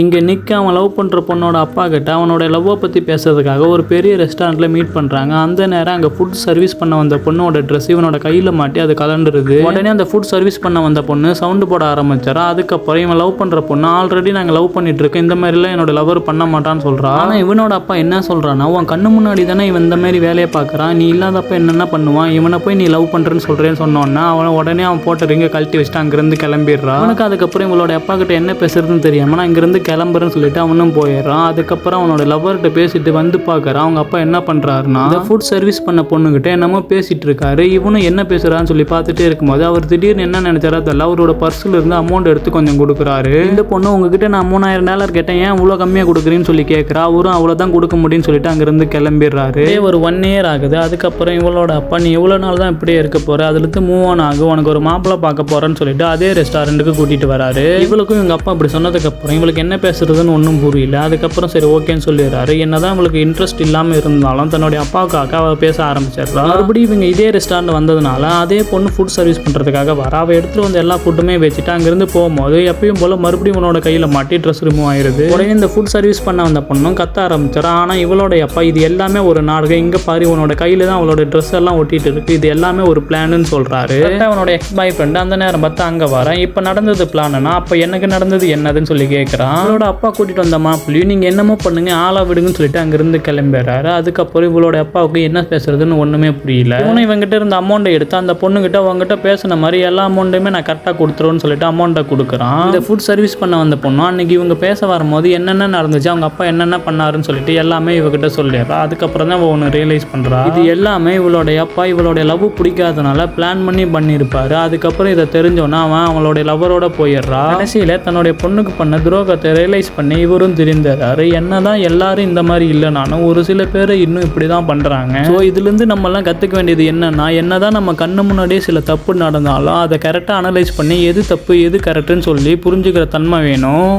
இங்கே நிற்க அவன் லவ் பண்ணுற பொண்ணோட அப்பா கிட்ட அவனோட லவ்வை பற்றி பேசுறதுக்காக ஒரு பெரிய ரெஸ்டாரண்ட்டில் மீட் பண்ணுறாங்க. அந்த நேரம் அங்கே ஃபுட் சர்வீஸ் பண்ண வந்த பொண்ணோட ட்ரெஸ் இவனோட கையில் மாட்டி அது கலண்டுருது. உடனே அந்த ஃபுட் சர்வீஸ் பண்ண வந்த பொண்ணு சவுண்டு போட ஆரம்பிச்சாரா. அதுக்கப்புறம் இவன் லவ் பண்ணுற பொண்ணு ஆல்ரெடி நாங்கள் லவ் பண்ணிட்டு இருக்கோம், இந்த மாதிரிலாம் என்னோட லவர் பண்ண மாட்டான்னு சொல்கிறான். ஆனால் இவனோட அப்பா என்ன சொல்கிறான்னா, உன் கண்ணு முன்னாடி தானே இவன் இந்த மாதிரி வேலையை பார்க்குறான், நீ இல்லாதப்ப என்னென்ன பண்ணுவான், இவனை போய் நீ லவ் பண்ணுறேன்னு சொல்கிறேன்னு சொன்னோன்னா உடனே அவன் போட்ட ரிங்கை கழட்டி வச்சுட்டு அங்கேருந்து கிளம்பிடுறான். அவனுக்கு அதுக்கப்புறம் இவளோட அப்பா கிட்ட என்ன பேசுறதுன்னு தெரியாமல் நான் இங்கேருந்து கிளம்புறேன்னு சொல்லிட்டு அவனும் போயிடுறான். அதுக்கப்புறம் அவனோட லவர்கிட்ட பேசிட்டு வந்து பார்க்குறான். அவங்க அப்பா என்ன பண்ணுறாருன்னா, இந்த ஃபுட் சர்வீஸ் பண்ண பொண்ணுகிட்ட என்னமோ பேசிட்டு இருக்காரு. இவனும் என்ன பேசுறான்னு சொல்லி பார்த்துட்டே இருக்கும்போது அவர் திடீர்னு என்ன நினைச்சாரா தெரியல, அவரோட பர்ஸில் இருந்து அமௌண்ட் எடுத்து கொஞ்சம் கொடுக்குறாரு. இந்த பொண்ணு உங்ககிட்ட நான் $3000 கேட்டேன், ஏன் இவ்வளோ கம்மியாக கொடுக்குறீன்னு சொல்லி கேட்குறா. அவரும் அவ்வளோதான் கொடுக்க முடியும்னு சொல்லிட்டு அங்கேருந்து கிளம்பிடுறாரு. ஒரு 1 year ஆகுது. அதுக்கப்புறம் இவளோட அப்பா நீ எவ்வளோ நாள் தான் இப்படியே இருக்க போற, அதுலேருந்து மூவ் ஆன் ஆகும், உனக்கு ஒரு மாப்பிள்ளை பார்க்க போறேன்னு சொல்லிட்டு அதே ரெஸ்டாரண்ட்டுக்கு கூட்டிட்டு வராரு. இவளுக்கும் இவங்க அப்பா அப்படி சொன்னதுக்கப்புறம் இவளுக்கு என்ன பேசுறதுன்னு ஒன்றும் புரியல. அதுக்கப்புறம் சரி ஓகேன்னு சொல்லிடுறாரு. என்னதான் உங்களுக்கு இன்ட்ரெஸ்ட் இல்லாமல் இருந்தாலும் தன்னுடைய அப்பாவுக்காக அவள் பேச ஆரம்பிச்சிடுறா. மறுபடியும் இவங்க இதே ரெஸ்டாரண்ட் வந்ததுனால அதே பொண்ணு ஃபுட் சர்வீஸ் பண்ணுறதுக்காக வர. அவள் எடுத்துகிட்டு வந்து எல்லா ஃபுட்டுமே வச்சுட்டு அங்கேருந்து போகும்போது எப்பயும் போல மறுபடியும் உன்னோட கையில் மாட்டி ட்ரெஸ் ரிமூவ் ஆயிடுது. உடனே இந்த ஃபுட் சர்வீஸ் பண்ண வந்த பொண்ணும் கத்த ஆரம்பிச்சிடா. ஆனால் இவளோட அப்பா இது எல்லாமே ஒரு நாடகம், இங்கே பாரு உன்னோட கையில் தான் அவளோட ட்ரெஸ் எல்லாம் ஒட்டிட்டு இருக்கு, இது எல்லாமே ஒரு பிளான்னு சொல்கிறாரு. அவனோட எக்ஸ் பாய் ஃப்ரெண்டு அந்த நேரம் பார்த்து அங்கே வரேன். இப்போ நடந்தது பிளான்னா அப்போ எனக்கு நடந்தது என்னதுன்னு சொல்லி கேட்குறான். அவளோட அப்பா கூட்டிகிட்டு வந்த மாப்பிள்ளையும் நீங்கள் என்னமோ பண்ணுங்க ஆளா விடுங்கன்னு சொல்லிட்டு அங்கிருந்து கிளம்பிடுறாரு. அதுக்கப்புறம் இவளோட அப்பாவுக்கு என்ன பேசுறதுன்னு ஒண்ணுமே புரியல. இவங்கிட்ட இருந்த அமௌண்ட்டை எடுத்து அந்த பொண்ணுகிட்ட அவங்ககிட்ட பேசின மாதிரி எல்லா அமௌண்ட்டையுமே நான் கரெக்டாக கொடுத்துருவேன்னு சொல்லிட்டு அமௌண்ட்டை கொடுக்குறான். இந்த ஃபுட் சர்வீஸ் பண்ண வந்த பொண்ணு அன்னைக்கு இவங்க பேச வரும்போது என்னென்ன நடந்துச்சு, அவங்க அப்பா என்னென்ன பண்ணாருன்னு சொல்லிட்டு எல்லாமே இவகிட்ட சொல்லிடுறா. அதுக்கப்புறம் தான் ஒன்று ரியலைஸ் பண்றா, இது எல்லாமே இவளோட அப்பா இவளோட லவ் பிடிக்காதனால பிளான் பண்ணியிருப்பாரு. அதுக்கப்புறம் இதை தெரிஞ்சோன்னா அவன் அவளோட லவரோட போயிடுறா. கடைசியில தன்னுடைய பொண்ணுக்கு பண்ண துரோகத்தை ரியலைஸ் பண்ணி இவரும் திருந்தாரு. என்னதான் எல்லாரும் இந்த மாதிரி இல்லைனாலும் ஒரு சில பேர் இன்னும் இப்படி தான் பண்ணுறாங்க. ஸோ இதுலேருந்து நம்மலாம் கற்றுக்க வேண்டியது என்னன்னா, என்னதான் நம்ம கண்ணு முன்னாடியே சில தப்பு நடந்தாலும் அதை கரெக்டாக அனலைஸ் பண்ணி எது தப்பு எது கரெக்டுன்னு சொல்லி புரிஞ்சுக்கிற தன்மை வேணும்.